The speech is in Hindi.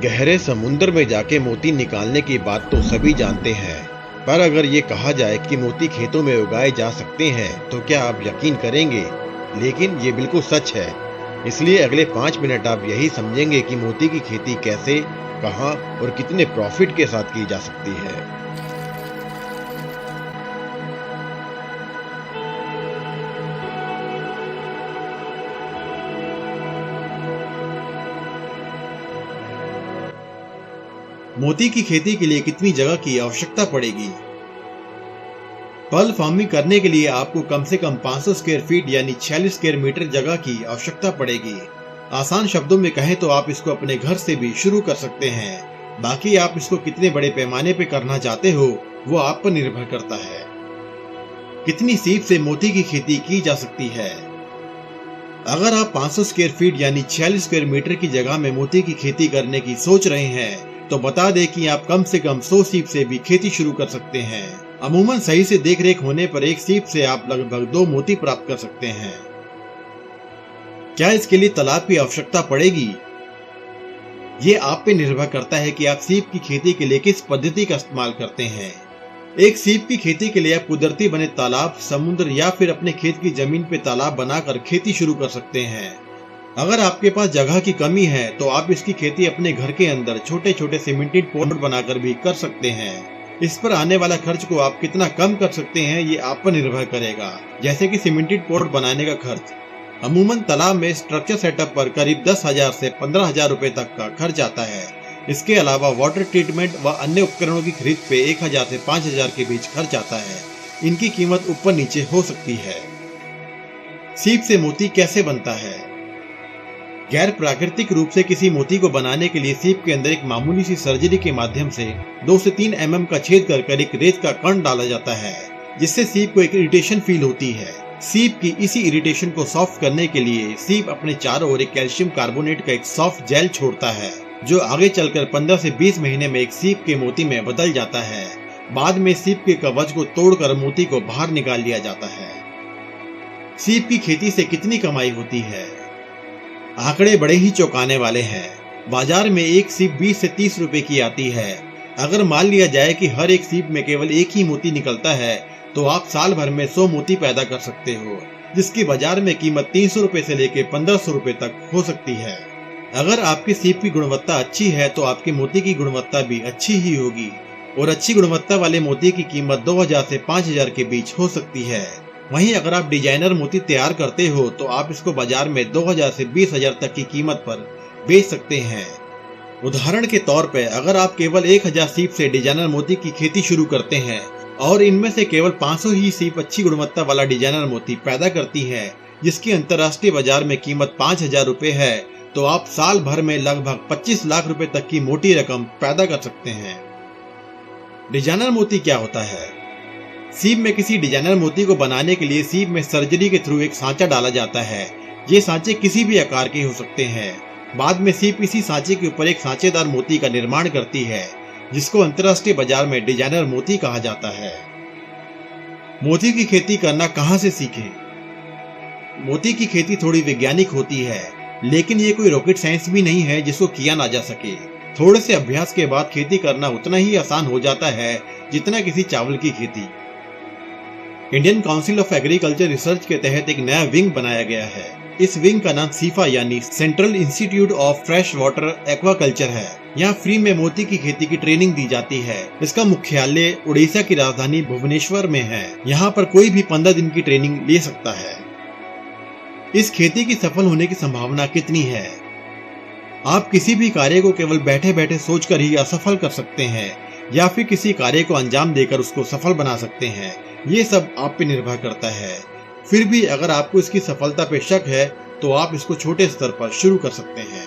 गहरे समुद्र में जाके मोती निकालने की बात तो सभी जानते हैं, पर अगर ये कहा जाए कि मोती खेतों में उगाए जा सकते हैं तो क्या आप यकीन करेंगे? लेकिन ये बिल्कुल सच है। इसलिए अगले 5 मिनट आप यही समझेंगे कि मोती की खेती कैसे, कहां और कितने प्रॉफिट के साथ की जा सकती है। मोती की खेती के लिए कितनी जगह की आवश्यकता पड़ेगी? पर्ल फार्मिंग करने के लिए आपको कम से कम 500 स्क्वायर फीट यानी 46 स्क्वायर मीटर जगह की आवश्यकता पड़ेगी। आसान शब्दों में कहें तो आप इसको अपने घर से भी शुरू कर सकते हैं। बाकी आप इसको कितने बड़े पैमाने पे करना चाहते हो वो आप पर निर्भर करता है। कितनी सीप से मोती की खेती की जा सकती है? अगर आप 500 स्क्वायर फीट यानी 46 स्क्वायर मीटर की जगह में मोती की खेती करने की सोच रहे हैं तो बता दें कि आप कम से कम 100 सीप से भी खेती शुरू कर सकते हैं। अमूमन सही से देखरेख होने पर एक सीप से आप लगभग 2 मोती प्राप्त कर सकते हैं। क्या इसके लिए तालाब की आवश्यकता पड़ेगी? ये आप पे निर्भर करता है कि आप सीप की खेती के लिए किस पद्धति का इस्तेमाल करते हैं। एक सीप की खेती के लिए आप कुदरती बने तालाब, समुद्र या फिर अपने खेत की जमीन पे तालाब बनाकर खेती शुरू कर सकते हैं। अगर आपके पास जगह की कमी है तो आप इसकी खेती अपने घर के अंदर छोटे छोटे सीमेंटेड पॉट बनाकर भी कर सकते हैं। इस पर आने वाला खर्च को आप कितना कम कर सकते हैं ये आप पर निर्भर करेगा। जैसे कि सीमेंटेड पॉट बनाने का खर्च अमूमन तालाब में स्ट्रक्चर सेटअप पर करीब 10,000 से 15,000 रुपए तक का खर्च आता है। इसके अलावा वाटर ट्रीटमेंट व अन्य उपकरणों की खरीद पे 1,000 से 5,000 के बीच खर्च आता है। इनकी कीमत ऊपर नीचे हो सकती है। सीप से मोती कैसे बनता है? गैर प्राकृतिक रूप से किसी मोती को बनाने के लिए सीप के अंदर एक मामूली सी सर्जरी के माध्यम से 2 से 3 mm का छेद कर एक रेत का कण डाला जाता है, जिससे सीप को एक इरिटेशन फील होती है। सीप की इसी इरिटेशन को सॉफ्ट करने के लिए सीप अपने चारों ओर एक कैल्शियम कार्बोनेट का एक सॉफ्ट जेल छोड़ता है, जो आगे चलकर 15 से 20 महीने में एक सीप के मोती में बदल जाता है। बाद में सीप के कवच को तोड़कर मोती को बाहर निकाल लिया जाता है। सीप की खेती से कितनी कमाई होती है? आंकड़े बड़े ही चौंकाने वाले हैं। बाजार में एक सीप 20 से 30 रुपए की आती है। अगर मान लिया जाए कि हर एक सीप में केवल एक ही मोती निकलता है तो आप साल भर में 100 मोती पैदा कर सकते हो, जिसकी बाजार में कीमत 300 रुपए से लेकर 1500 रुपए तक हो सकती है। अगर आपकी सीप की गुणवत्ता अच्छी है तो आपकी मोती की गुणवत्ता भी अच्छी ही होगी, और अच्छी गुणवत्ता वाले मोती की कीमत 2000 से 5000 के बीच हो सकती है। वहीं अगर आप डिजाइनर मोती तैयार करते हो तो आप इसको बाजार में 2000 से 20,000 तक की कीमत पर बेच सकते हैं। उदाहरण के तौर पर अगर आप केवल 1000 सीप से डिजाइनर मोती की खेती शुरू करते हैं और इनमें से केवल 500 ही सीप अच्छी गुणवत्ता वाला डिजाइनर मोती पैदा करती है, जिसकी अंतर्राष्ट्रीय बाजार में कीमत 5000 रुपए है, तो आप साल भर में लगभग 25 लाख रुपए तक की मोटी रकम पैदा कर सकते हैं। डिजाइनर मोती क्या होता है? सीप में किसी डिजाइनर मोती को बनाने के लिए सीप में सर्जरी के थ्रू एक सांचा डाला जाता है। ये सांचे किसी भी आकार के हो सकते हैं। बाद में सीप इसी सांचे के ऊपर एक सांचेदार मोती का निर्माण करती है, जिसको अंतर्राष्ट्रीय बाजार में डिजाइनर मोती कहा जाता है। मोती की खेती करना कहां से सीखें? मोती की खेती थोड़ी वैज्ञानिक होती है, लेकिन ये कोई रॉकेट साइंस भी नहीं है जिसको किया ना जा सके। थोड़े से अभ्यास के बाद खेती करना उतना ही आसान हो जाता है जितना किसी चावल की खेती। Indian council of agriculture research के तहत एक नया विंग बनाया गया है। इस विंग का नाम सीफा यानी central institute of fresh water aquaculture है। यहाँ फ्री में मोती की खेती की ट्रेनिंग दी जाती है। इसका मुख्यालय उड़ीसा की राजधानी भुवनेश्वर में है। यहाँ पर कोई भी 15 दिन की ट्रेनिंग ले सकता है। इस खेती की सफल होने की संभावना कितनी है? आप किसी भी कार्य को केवल बैठे बैठे सोचकर ही असफल कर सकते हैं, या फिर किसी कार्य को अंजाम देकर उसको सफल बना सकते हैं। ये सब आप पे निर्भर करता है। फिर भी अगर आपको इसकी सफलता पे शक है तो आप इसको छोटे स्तर पर शुरू कर सकते हैं।